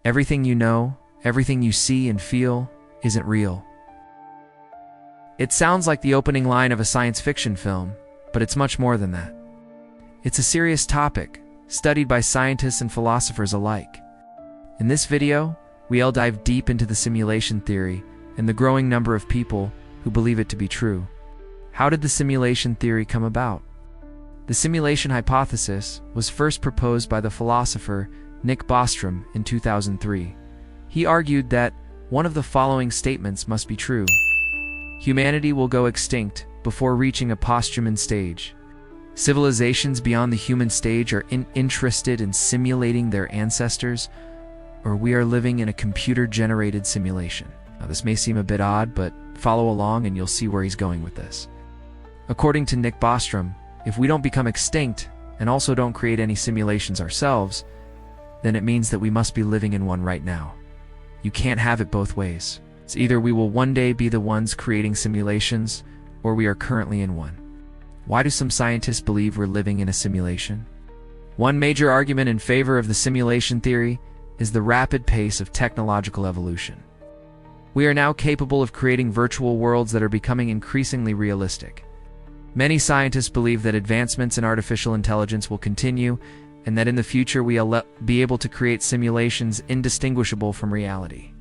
Everything you know, everything you see and feel, isn't real. It sounds like the opening line of a science fiction film, but it's much more than that. It's a serious topic, studied by scientists and philosophers alike. In this video, we'll dive deep into the simulation theory and the growing number of people who believe it to be true. How did the simulation theory come about? The simulation hypothesis was first proposed by the philosopher Bostrom in 2003. He argued that one of the following statements must be true. Humanity will go extinct before reaching a posthuman stage. Civilizations beyond the human stage are interested in simulating their ancestors, or we are living in a computer-generated simulation. Now, this may seem a bit odd, but follow along and you'll see where he's going with this. According to Bostrom, if we don't become extinct and also don't create any simulations ourselves, then it means that we must be living in one right now. You can't have it both ways. It's either we will one day be the ones creating simulations, or we are currently in one. Why do some scientists believe we're living in a simulation? One major argument in favor of the simulation theory is the rapid pace of technological evolution. We are now capable of creating virtual worlds that are becoming increasingly realistic. Many scientists believe that advancements in artificial intelligence will continue, and that in the future we'll be able to create simulations indistinguishable from reality.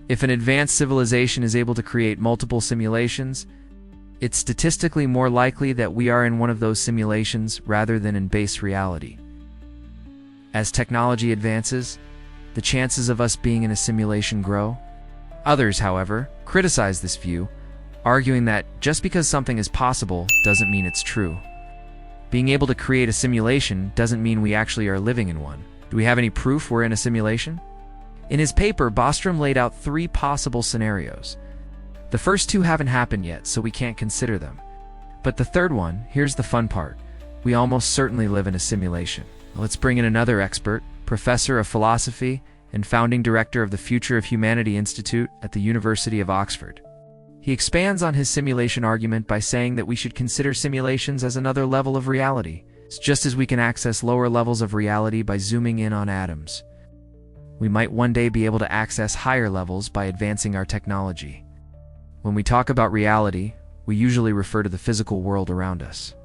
If an advanced civilization is able to create multiple simulations, it's statistically more likely that we are in one of those simulations rather than in base reality. As technology advances, the chances of us being in a simulation grow. Others, however, criticize this view, arguing that just because something is possible doesn't mean it's true. Being able to create a simulation doesn't mean we actually are living in one. Do we have any proof we're in a simulation? In his paper, Bostrom laid out 3 possible scenarios. The first 2 haven't happened yet, so we can't consider them. But the third one, here's the fun part. We almost certainly live in a simulation. Let's bring in another expert, professor of philosophy and founding director of the Future of Humanity Institute at the University of Oxford. He expands on his simulation argument by saying that we should consider simulations as another level of reality, just as we can access lower levels of reality by zooming in on atoms. We might one day be able to access higher levels by advancing our technology. When we talk about reality, we usually refer to the physical world around us.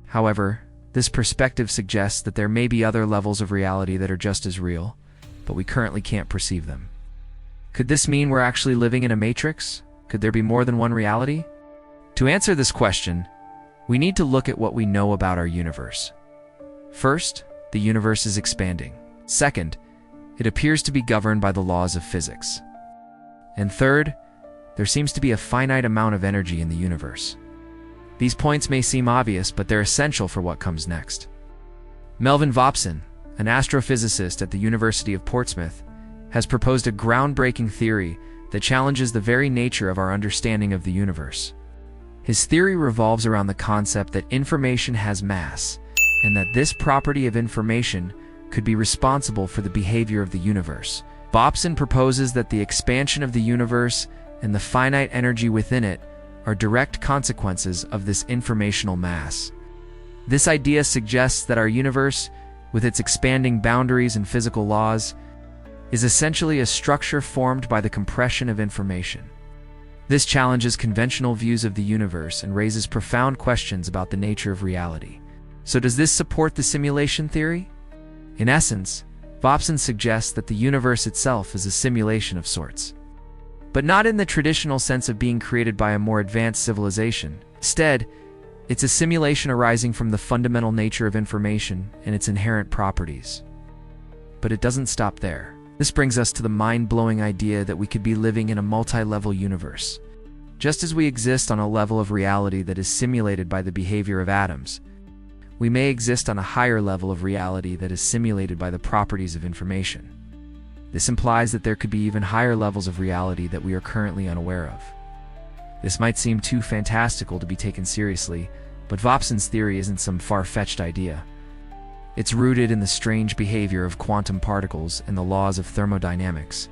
However, this perspective suggests that there may be other levels of reality that are just as real, but we currently can't perceive them. Could this mean we're actually living in a matrix? Could there be more than one reality? To answer this question, we need to look at what we know about our universe. First, the universe is expanding. Second, it appears to be governed by the laws of physics. And third, there seems to be a finite amount of energy in the universe. These points may seem obvious, but they're essential for what comes next. Melvin Vopson, an astrophysicist at the University of Portsmouth, has proposed a groundbreaking theory that challenges the very nature of our understanding of the universe. His theory revolves around the concept that information has mass, and that this property of information could be responsible for the behavior of the universe. Vopson proposes that the expansion of the universe and the finite energy within it are direct consequences of this informational mass. This idea suggests that our universe, with its expanding boundaries and physical laws, is essentially a structure formed by the compression of information. This challenges conventional views of the universe and raises profound questions about the nature of reality. So does this support the simulation theory? In essence, Vopson suggests that the universe itself is a simulation of sorts. But not in the traditional sense of being created by a more advanced civilization. Instead, it's a simulation arising from the fundamental nature of information and its inherent properties. But it doesn't stop there. This brings us to the mind-blowing idea that we could be living in a multi-level universe. Just as we exist on a level of reality that is simulated by the behavior of atoms, we may exist on a higher level of reality that is simulated by the properties of information. This implies that there could be even higher levels of reality that we are currently unaware of. This might seem too fantastical to be taken seriously, but Vopson's theory isn't some far-fetched idea. It's rooted in the strange behavior of quantum particles and the laws of thermodynamics.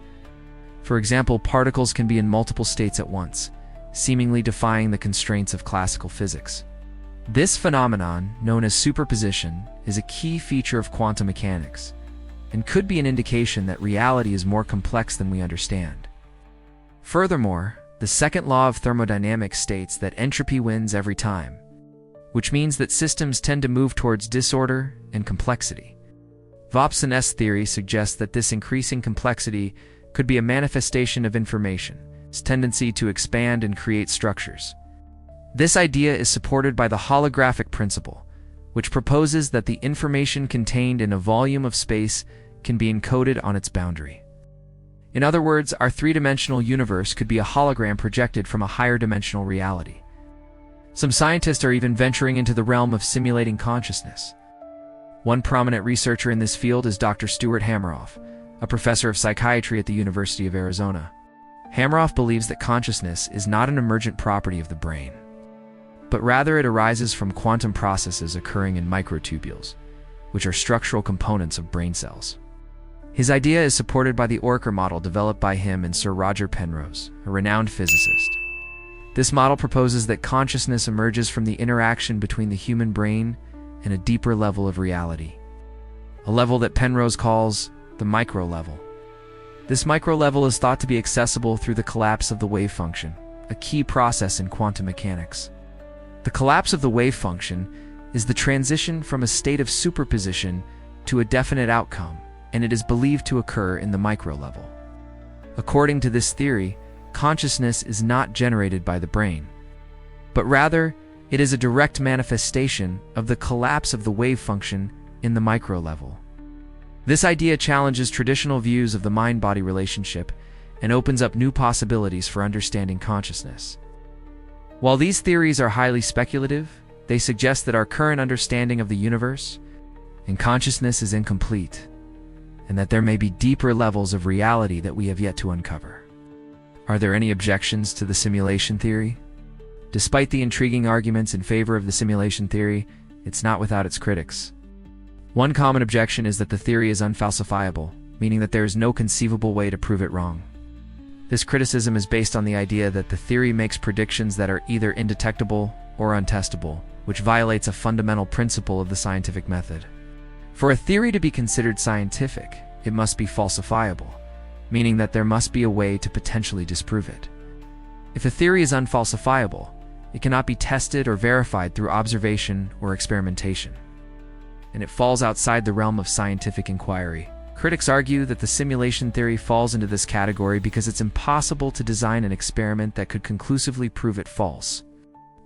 For example, particles can be in multiple states at once, seemingly defying the constraints of classical physics. This phenomenon, known as superposition, is a key feature of quantum mechanics. and could be an indication that reality is more complex than we understand. Furthermore, the second law of thermodynamics states that entropy wins every time, which means that systems tend to move towards disorder and complexity. Vopson's theory suggests that this increasing complexity could be a manifestation of information's tendency to expand and create structures. This idea is supported by the holographic principle, which proposes that the information contained in a volume of space can be encoded on its boundary. In other words, our three-dimensional universe could be a hologram projected from a higher dimensional reality. Some scientists are even venturing into the realm of simulating consciousness. One prominent researcher in this field is Dr. Stuart Hameroff, a professor of psychiatry at the University of Arizona. Hameroff believes that consciousness is not an emergent property of the brain, but rather it arises from quantum processes occurring in microtubules, which are structural components of brain cells. His idea is supported by the Orker model developed by him and Sir Roger Penrose, a renowned physicist. This model proposes that consciousness emerges from the interaction between the human brain and a deeper level of reality, a level that Penrose calls the micro level. This micro level is thought to be accessible through the collapse of the wave function, a key process in quantum mechanics. The collapse of the wave function is the transition from a state of superposition to a definite outcome, and it is believed to occur in the micro level. According to this theory, consciousness is not generated by the brain, but rather it is a direct manifestation of the collapse of the wave function in the micro level. This idea challenges traditional views of the mind-body relationship and opens up new possibilities for understanding consciousness. While these theories are highly speculative, they suggest that our current understanding of the universe and consciousness is incomplete, and that there may be deeper levels of reality that we have yet to uncover. Are there any objections to the simulation theory? Despite the intriguing arguments in favor of the simulation theory, it's not without its critics. One common objection is that the theory is unfalsifiable, meaning that there is no conceivable way to prove it wrong. This criticism is based on the idea that the theory makes predictions that are either indetectable or untestable, which violates a fundamental principle of the scientific method. For a theory to be considered scientific, it must be falsifiable, meaning that there must be a way to potentially disprove it. If a theory is unfalsifiable, it cannot be tested or verified through observation or experimentation, and it falls outside the realm of scientific inquiry. Critics argue that the simulation theory falls into this category because it's impossible to design an experiment that could conclusively prove it false.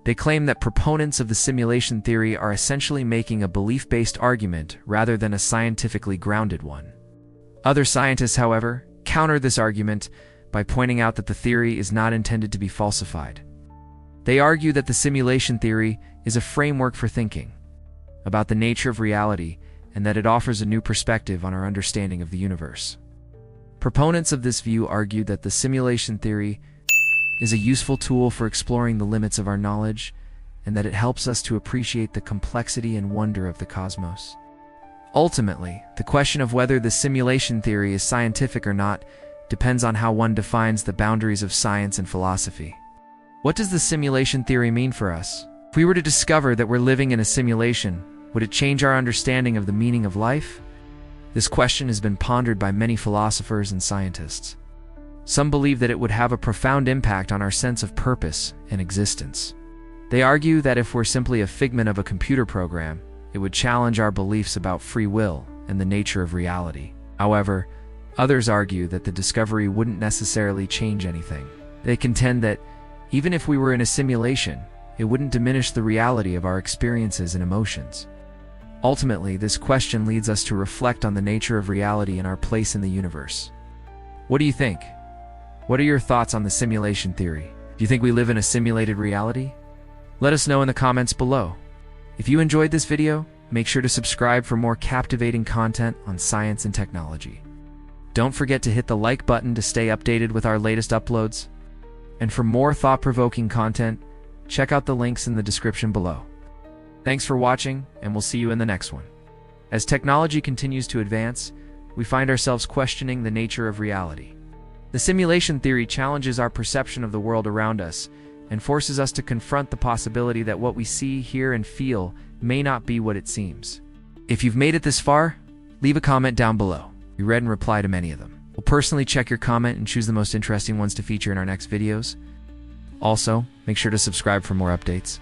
They claim that proponents of the simulation theory are essentially making a belief-based argument rather than a scientifically grounded one. Other scientists, however, counter this argument by pointing out that the theory is not intended to be falsified. They argue that the simulation theory is a framework for thinking about the nature of reality and that it offers a new perspective on our understanding of the universe. Proponents of this view argue that the simulation theory is a useful tool for exploring the limits of our knowledge, and that it helps us to appreciate the complexity and wonder of the cosmos. Ultimately, the question of whether the simulation theory is scientific or not depends on how one defines the boundaries of science and philosophy. What does the simulation theory mean for us? If we were to discover that we're living in a simulation, would it change our understanding of the meaning of life? This question has been pondered by many philosophers and scientists. Some believe that it would have a profound impact on our sense of purpose and existence. They argue that if we're simply a figment of a computer program, it would challenge our beliefs about free will and the nature of reality. However, others argue that the discovery wouldn't necessarily change anything. They contend that even if we were in a simulation, it wouldn't diminish the reality of our experiences and emotions. Ultimately, this question leads us to reflect on the nature of reality and our place in the universe. What do you think? What are your thoughts on the simulation theory? Do you think we live in a simulated reality? Let us know in the comments below. If you enjoyed this video, make sure to subscribe for more captivating content on science and technology. Don't forget to hit the like button to stay updated with our latest uploads. And for more thought-provoking content, check out the links in the description below. Thanks for watching, and we'll see you in the next one. As technology continues to advance, we find ourselves questioning the nature of reality. The simulation theory challenges our perception of the world around us and forces us to confront the possibility that what we see, hear, and feel may not be what it seems. If you've made it this far, leave a comment down below. We read and reply to many of them. We'll personally check your comment and choose the most interesting ones to feature in our next videos. Also, make sure to subscribe for more updates.